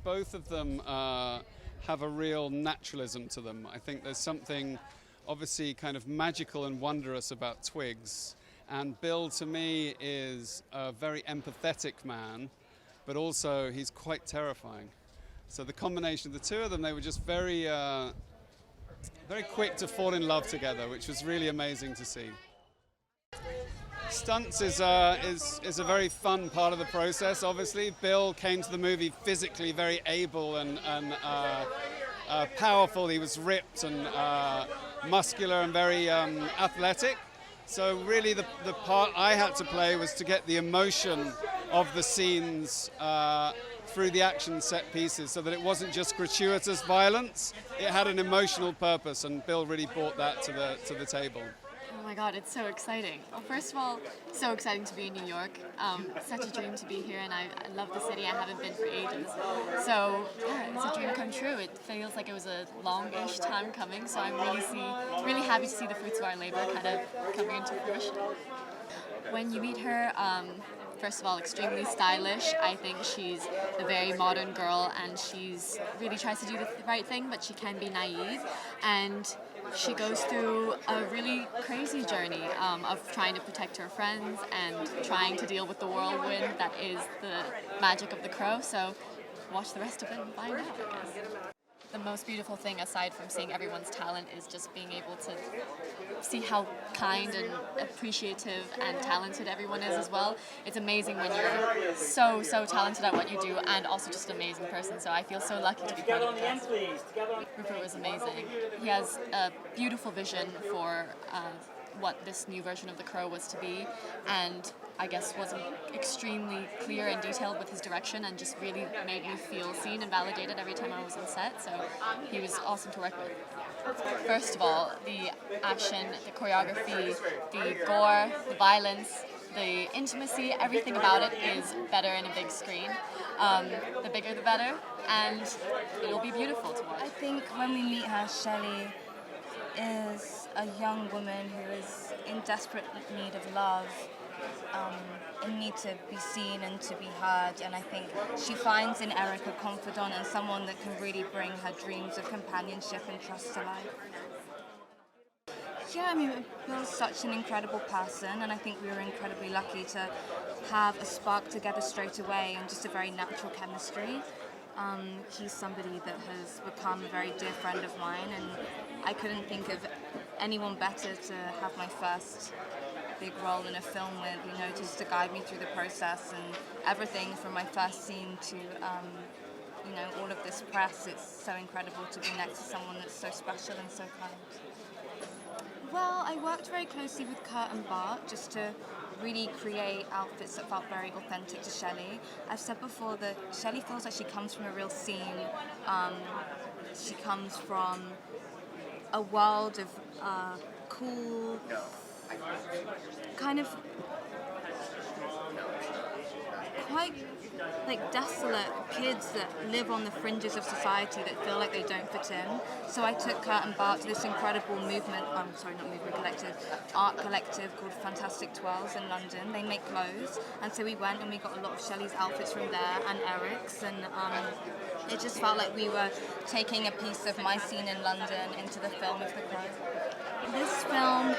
both of them have a real naturalism to them. I think there's something obviously kind of magical and wondrous about Twigs. And Bill, to me, is a very empathetic man, but also he's quite terrifying. So the combination of the two of them, they were just very quick to fall in love together, which was really amazing to see. Stunts is a very fun part of the process, obviously. Bill came to the movie physically very able and powerful. He was ripped and muscular and very athletic. So really the part I had to play was to get the emotion of the scenes through the action set pieces so that it wasn't just gratuitous violence. It had an emotional purpose, and Bill really brought that to the table. Oh my God, it's so exciting. Well, first of all, so exciting to be in New York. Such a dream to be here, and I love the city. I haven't been for ages. So yeah, it's a dream come true. It feels like it was a longish time coming, so I'm really happy to see the fruits of our labor kind of coming into fruition. When you meet her, first of all, extremely stylish. I think she's a very modern girl, and she's really tries to do the right thing, but she can be naive. And she goes through a really crazy journey of trying to protect her friends and trying to deal with the whirlwind that is the magic of the crow. So watch the rest of it and find out, I guess. The most beautiful thing, aside from seeing everyone's talent, is just being able to see how kind and appreciative and talented everyone is as well. It's amazing when you're so talented at what you do and also just an amazing person, so I feel so lucky to be part of this. Rupert was amazing. He has a beautiful vision for what this new version of The Crow was to be, and I guess was extremely clear and detailed with his direction, and just really made me feel seen and validated every time I was on set, so he was awesome to work with. First of all, the action, the choreography, the gore, the violence, the intimacy, everything about it is better in a big screen. The bigger the better, and it'll be beautiful to watch. I think when we meet her, Shelley is a young woman who is in desperate need of love, in need to be seen and to be heard, and I think she finds in Eric a confidant and someone that can really bring her dreams of companionship and trust to life. Yeah, I mean, Bill's such an incredible person, and I think we were incredibly lucky to have a spark together straight away and just a very natural chemistry. He's somebody that has become a very dear friend of mine, and I couldn't think of anyone better to have my first big role in a film with, you know, just to guide me through the process and everything from my first scene to, you know, all of this press. It's so incredible to be next to someone that's so special and so kind. Well, I worked very closely with Kurt and Bart just to really create outfits that felt very authentic to Shelley. I've said before that Shelley feels like she comes from a real scene. She comes from a world of cool, kind of quite like desolate kids that live on the fringes of society that feel like they don't fit in. So I took Kurt and Bart to this incredible art collective called Fantastic Twirls in London. They make clothes, and so we went and we got a lot of Shelley's outfits from there and Eric's, and it just felt like we were taking a piece of my scene in London into the film of The Crow. This film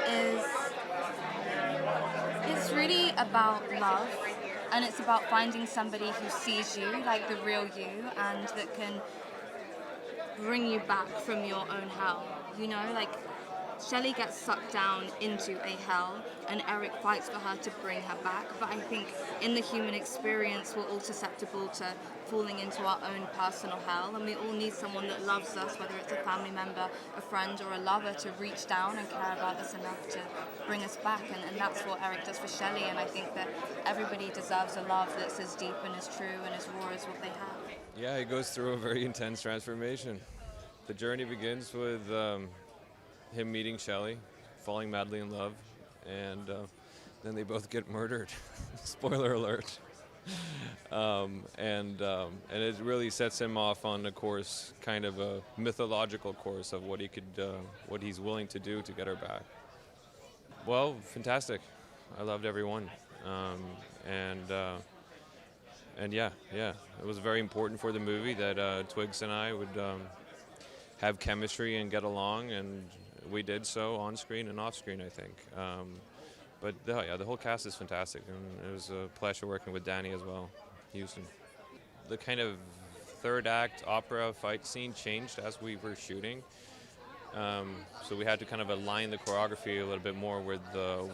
it's really about love, and it's about finding somebody who sees you like the real you and that can bring you back from your own hell. You know, like Shelley gets sucked down into a hell and Eric fights for her to bring her back, but I think in the human experience we're all susceptible to falling into our own personal hell, and we all need someone that loves us, whether it's a family member, a friend or a lover, to reach down and care about us enough to bring us back, and that's what Eric does for Shelley, and I think that everybody deserves a love that's as deep and as true and as raw as what they have. Yeah, he goes through a very intense transformation. The journey begins with him meeting Shelley, falling madly in love, and then they both get murdered. Spoiler alert. And it really sets him off on a course, kind of a mythological course of what he could, what he's willing to do to get her back. Well, fantastic. I loved everyone, and And yeah, it was very important for the movie that Twigs and I would have chemistry and get along, and we did so on screen and off screen, I think. But the whole cast is fantastic, and it was a pleasure working with Danny as well, Houston. The kind of third act opera fight scene changed as we were shooting. So we had to kind of align the choreography a little bit more with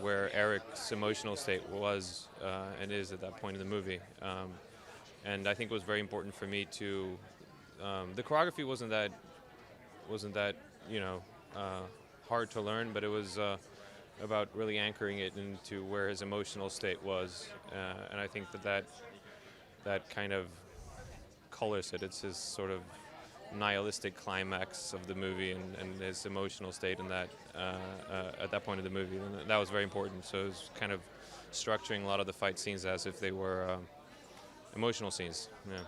where Eric's emotional state was and is at that point in the movie. And I think it was very important for me to. The choreography wasn't that hard to learn, but it was about really anchoring it into where his emotional state was, and I think that kind of colors it. It's his sort of nihilistic climax of the movie and his emotional state in that at that point of the movie, and that was very important. So it was kind of structuring a lot of the fight scenes as if they were emotional scenes. Yeah.